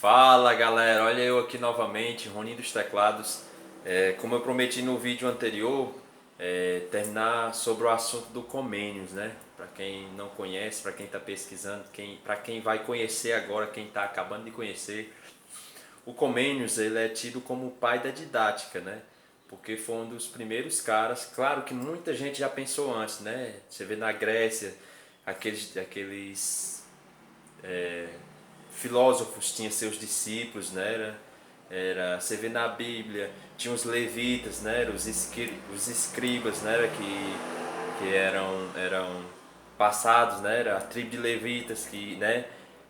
Fala galera, olha eu aqui novamente, Roninho dos Teclados. Como eu prometi no vídeo anterior, terminar sobre o assunto do Comênios, né? Para quem não conhece, para quem está pesquisando, para quem vai conhecer agora, quem está acabando de conhecer, o Comênios ele é tido como o pai da didática, né? Porque foi um dos primeiros caras. Claro que muita gente já pensou antes, né? Você vê na Grécia aqueles filósofos tinham seus discípulos, né? Você vê na Bíblia, tinha os levitas, né? Os escribas, né? Que eram passados, né? Era a tribo de levitas que, né?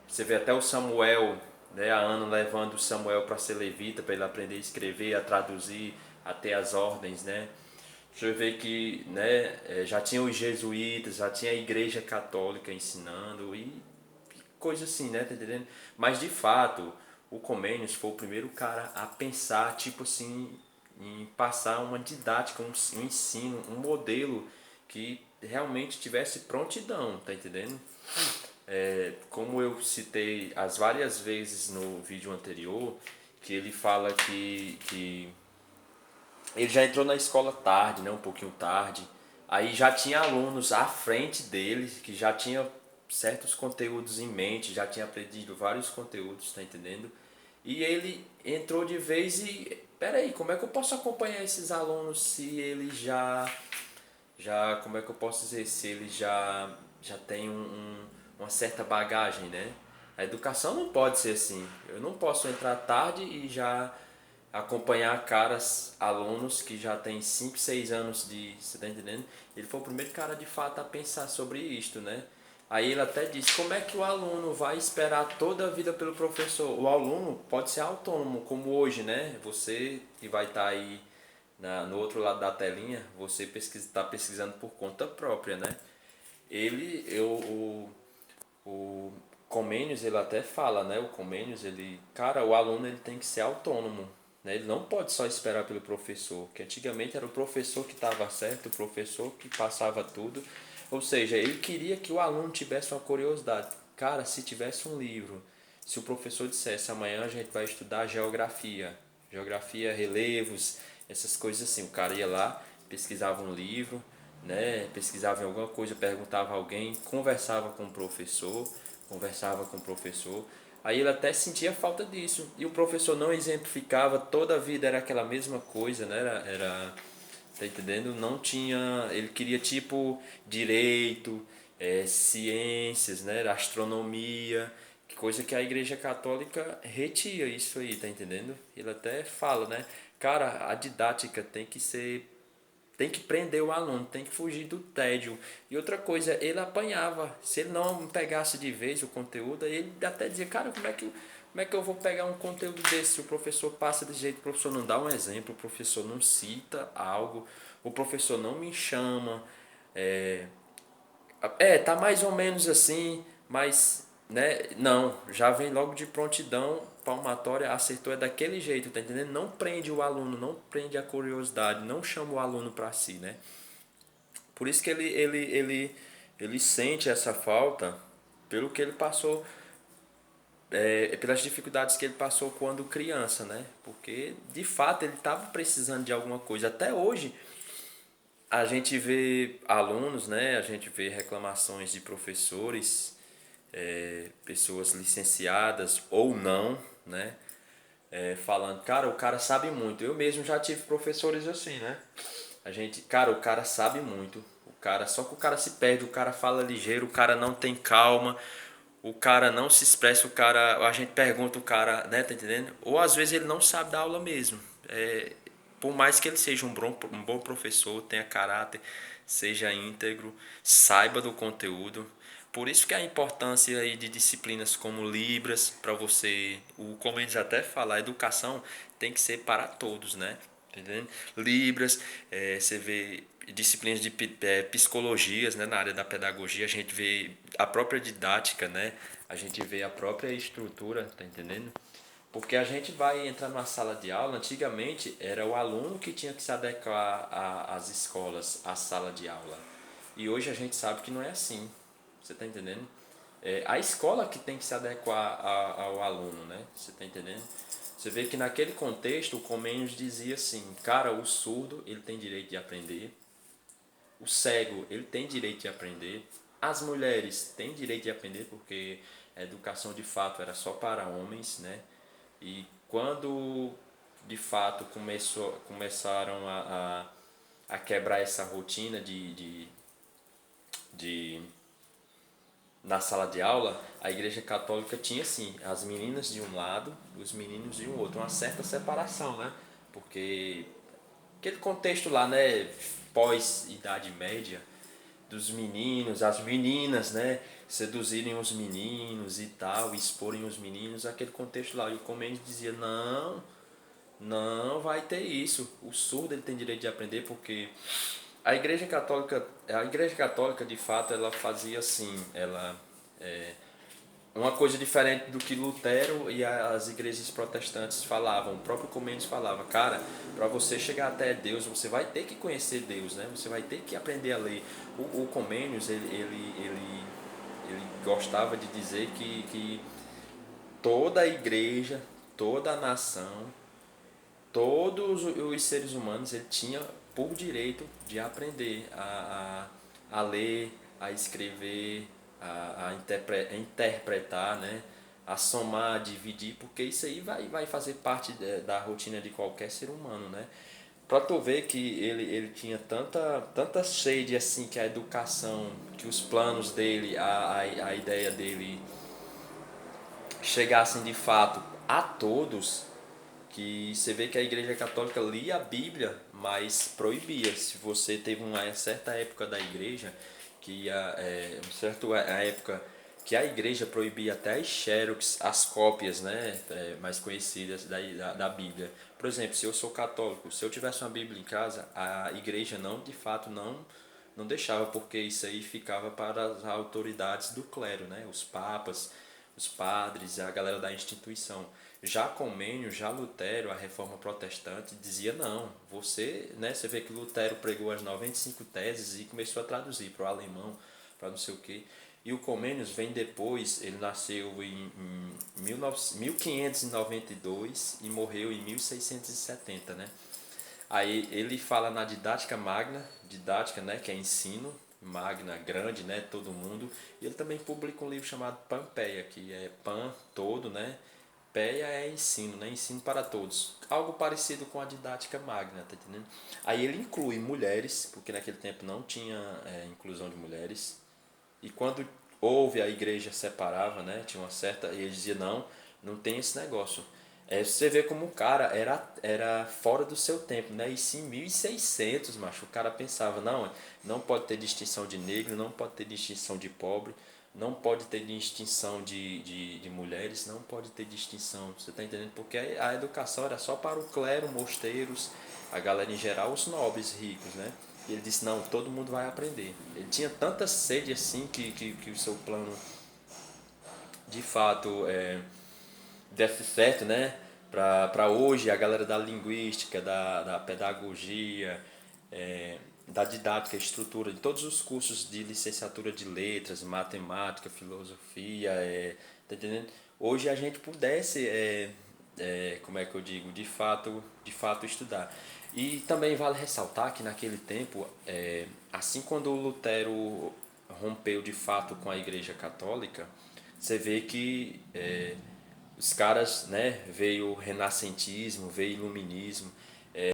Você vê até o Samuel, né? A Ana levando o Samuel para ser levita, para ele aprender a escrever, a traduzir, a ter as ordens, né? Você vê que, né, já tinha os jesuítas, já tinha a igreja católica ensinando e coisa assim, né? Tá entendendo? Mas de fato, o Comênios foi o primeiro cara a pensar, tipo assim, em passar uma didática, um ensino, um modelo que realmente tivesse prontidão, tá entendendo? Como eu citei as várias vezes no vídeo anterior, que ele fala que ele já entrou na escola tarde, né, um pouquinho tarde. Aí já tinha alunos à frente dele que já tinha certos conteúdos em mente, já tinha aprendido vários conteúdos, tá entendendo? E ele entrou de vez e, peraí, como é que eu posso acompanhar esses alunos se ele como é que eu posso dizer, se ele já tem uma certa bagagem, né? A educação não pode ser assim. Eu não posso entrar tarde e já acompanhar caras, alunos que já têm 5 6 anos de. Você tá entendendo? Ele foi o primeiro cara de fato a pensar sobre isto, né? Aí ele até disse: como é que o aluno vai esperar toda a vida pelo professor? O aluno pode ser autônomo, como hoje, né? Você que vai estar aí no outro lado da telinha, você está pesquisando por conta própria, né? Ele, eu, o Comênios, ele até fala, né? O Comênios, ele, cara, o aluno ele tem que ser autônomo, né? Ele não pode só esperar pelo professor, que antigamente era o professor que estava certo, o professor que passava tudo. Ou seja, ele queria que o aluno tivesse uma curiosidade. Cara, se tivesse um livro, se o professor dissesse amanhã a gente vai estudar geografia, relevos, essas coisas assim, o cara ia lá, pesquisava um livro, né? Pesquisava em alguma coisa, perguntava a alguém, conversava com o professor. Aí ele até sentia falta disso. E o professor não exemplificava, toda a vida era aquela mesma coisa, né? Tá entendendo? Não tinha. Ele queria tipo direito, ciências, né? Astronomia, coisa que a Igreja Católica retia isso aí, tá entendendo? Ele até fala, né? Cara, a didática tem que prender o aluno, tem que fugir do tédio. E outra coisa, ele apanhava. Se ele não pegasse de vez o conteúdo, ele até dizia, cara, como é que eu vou pegar um conteúdo desse? Se o professor passa de jeito, o professor não dá um exemplo, o professor não cita algo, o professor não me chama. É, tá mais ou menos assim, mas né, não, já vem logo de prontidão, palmatória, acertou é daquele jeito, tá entendendo? Não prende o aluno, não prende a curiosidade, não chama o aluno para si, né? Por isso que ele sente essa falta pelo que ele passou, pelas dificuldades que ele passou quando criança, né? Porque de fato ele estava precisando de alguma coisa. Até hoje a gente vê alunos, né? A gente vê reclamações de professores, pessoas licenciadas ou não, né? Falando, cara, o cara sabe muito. Eu mesmo já tive professores assim, né? Cara, o cara sabe muito. Só que o cara se perde, o cara fala ligeiro, o cara não tem calma, o cara não se expressa, a gente pergunta o cara, né, tá entendendo? Ou às vezes ele não sabe dar aula mesmo. Por mais que ele seja um bom professor, tenha caráter, seja íntegro, saiba do conteúdo. Por isso que a importância aí de disciplinas como Libras, para você, como eles até falam, a educação tem que ser para todos, né? Entendendo? Libras, você vê disciplinas de psicologias, né, na área da pedagogia, a gente vê a própria didática, né? A gente vê a própria estrutura, tá entendendo? Porque a gente vai entrar numa sala de aula, antigamente era o aluno que tinha que se adequar às escolas, à sala de aula. E hoje a gente sabe que não é assim. Você está entendendo? a escola que tem que se adequar ao aluno, né? Você está entendendo? Você vê que naquele contexto o Comênios dizia assim, cara, o surdo ele tem direito de aprender, o cego ele tem direito de aprender, as mulheres têm direito de aprender porque a educação de fato era só para homens, né? E quando de fato começaram a quebrar essa rotina de na sala de aula, a Igreja Católica tinha assim, as meninas de um lado, os meninos de um outro, uma certa separação, né? Porque aquele contexto lá, né, pós-Idade Média, dos meninos, as meninas, né, seduzirem os meninos e tal, exporem os meninos, aquele contexto lá. E o Comênios dizia, não, não vai ter isso. O surdo ele tem direito de aprender porque a Igreja Católica de fato ela fazia assim, ela uma coisa diferente do que Lutero e as igrejas protestantes falavam. O próprio Comênios falava, cara, para você chegar até Deus, você vai ter que conhecer Deus, né? Você vai ter que aprender a ler. O Comênios, ele gostava de dizer que toda a igreja, toda a nação, todos os seres humanos, ele tinha por direito de aprender a ler, a escrever, a interpretar, né? A somar, a dividir, porque isso aí vai fazer parte da rotina de qualquer ser humano, né? Pra tu ver que ele tinha tanta sede assim que a educação, que os planos dele, a ideia dele chegassem de fato a todos, que você vê que a Igreja Católica lia a Bíblia, mas proibia. Se você teve uma certa época da Igreja, que uma certa época que a Igreja proibia até as xerox, as cópias, né, mais conhecidas da Bíblia. Por exemplo, se eu sou católico, se eu tivesse uma Bíblia em casa, a Igreja não, de fato, não deixava, porque isso aí ficava para as autoridades do clero, né, os papas, os padres, a galera da instituição. Já Comênio, já Lutero, a reforma protestante, dizia não, você vê que Lutero pregou as 95 teses e começou a traduzir para o alemão, para não sei o quê. E o Comênios vem depois, ele nasceu em 1592 e morreu em 1670, né? Aí ele fala na didática magna, didática, né, que é ensino, magna, grande, né, todo mundo. E ele também publica um livro chamado Pampeia, que é pan, todo, né? Peia é ensino, né? Ensino para todos. Algo parecido com a didática magna, tá entendendo? Aí ele inclui mulheres, porque naquele tempo não tinha inclusão de mulheres. E quando houve a igreja separava, né? Tinha uma certa. E ele dizia: não, não tem esse negócio. Você vê como o cara era fora do seu tempo, né? Isso em 1600, macho. O cara pensava: não pode ter distinção de negro, não pode ter distinção de pobre, não pode ter distinção de mulheres, não pode ter distinção. Você está entendendo? Porque a educação era só para o clero, mosteiros, a galera em geral, os nobres ricos, né? E ele disse, não, todo mundo vai aprender. Ele tinha tanta sede assim que o seu plano de fato desse certo, né? Para hoje, a galera da linguística, da pedagogia, da didática, estrutura, de todos os cursos de licenciatura de letras, matemática, filosofia, tá entendendo? Hoje a gente pudesse, como é que eu digo, de fato estudar. E também vale ressaltar que naquele tempo, assim quando o Lutero rompeu de fato com a Igreja Católica, você vê que os caras, né, veio o renascentismo, veio o iluminismo.